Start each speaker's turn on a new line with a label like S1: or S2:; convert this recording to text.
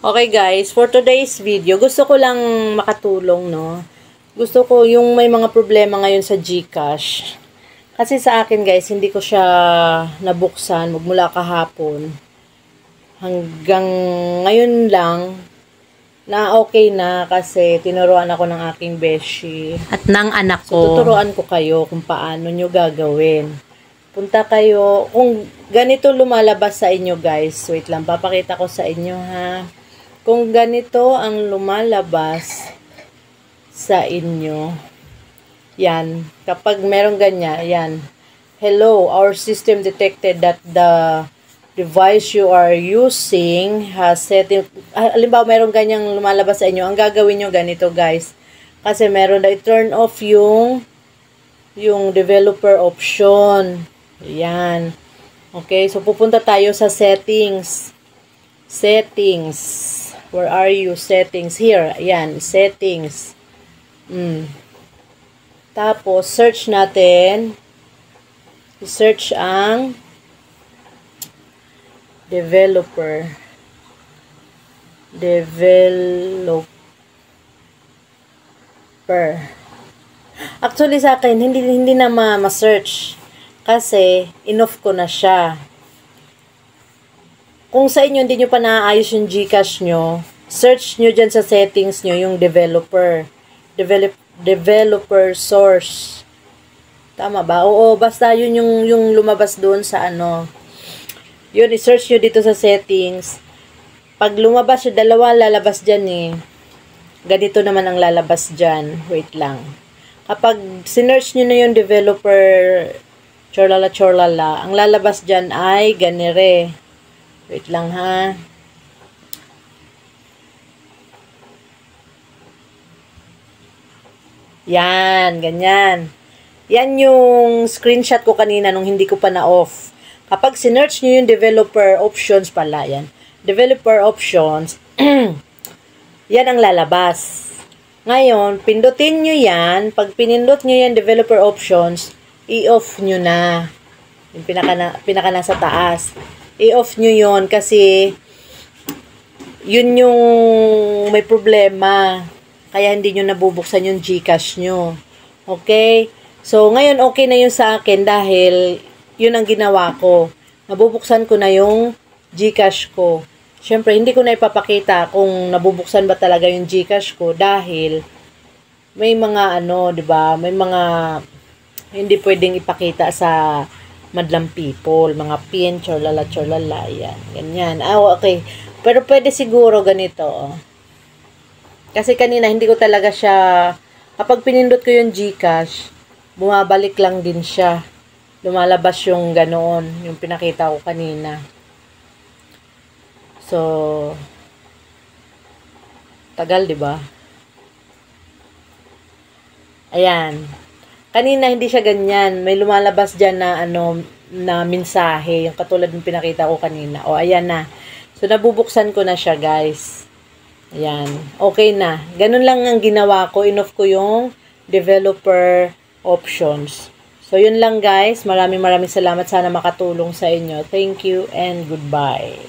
S1: Okay guys, for today's video, gusto ko lang makatulong, no? Gusto ko yung may mga problema ngayon sa GCash. Kasi sa akin guys, hindi ko siya nabuksan magmula kahapon. Hanggang ngayon lang, na okay na kasi tinuruan ako ng aking beshi. At ng anak ko. So, tuturuan ko kayo kung paano nyo gagawin. Punta kayo, kung ganito lumalabas sa inyo guys, wait lang, papakita ko sa inyo ha. Kung ganito ang lumalabas sa inyo, yan, kapag merong ganyan, yan, hello, our system detected that the device you are using has setting, halimbawa merong ganyang lumalabas sa inyo, ang gagawin nyo ganito guys, kasi meron na i-turn off yung developer option, yan, okay, so pupunta tayo sa settings, where are you? Settings. Here. Ayan. Settings. Tapos, search natin. Search ang developer. Actually, sa akin, hindi na ma-search. Kasi, in-off ko na siya. Kung sa inyo hindi nyo pa naayos yung GCash nyo, search nyo dyan sa settings nyo yung developer source. Tama ba? Oo, basta yun yung lumabas doon sa ano. Yun, i-search nyo dito sa settings. Pag lumabas yung dalawa, lalabas dyan eh. Ganito naman ang lalabas dyan. Wait lang. Kapag sinearch nyo na yung developer chorlala, ang lalabas dyan ay ganire. Wait lang ha. Yan, ganyan. Yan yung screenshot ko kanina nung hindi ko pa na-off. Kapag sinearch nyo yung developer options pala, yan. Developer options, yan ang lalabas. Ngayon, pindutin nyo yan. Pag pinindot nyo yan, developer options, i-off nyo na. Yung pinaka nasa taas. I-off nyo yon kasi yun yung may problema. Kaya hindi nyo nabubuksan yung GCash nyo. Okay? So, ngayon okay na yun sa akin dahil yun ang ginawa ko. Nabubuksan ko na yung GCash ko. Siyempre, hindi ko na ipapakita kung nabubuksan ba talaga yung GCash ko dahil may mga diba? May mga hindi pwedeng ipakita sa madlang people, mga pin, chorlala, yan, ganyan. Okay. Pero pwede siguro ganito, oh. Kasi kanina, hindi ko talaga siya, kapag pinindot ko yung GCash, bumabalik lang din siya. Lumalabas yung ganoon, yung pinakita ko kanina. So, tagal, diba? Ayan. Kanina hindi siya ganyan. May lumalabas diyan na na mensahe, yung katulad ng pinakita ko kanina. O ayan na. So nabubuksan ko na siya, guys. Ayan. Okay na. Ganun lang ang ginawa ko. In-off ko yung developer options. So yun lang, guys. Maraming salamat. Sana makatulong sa inyo. Thank you and goodbye.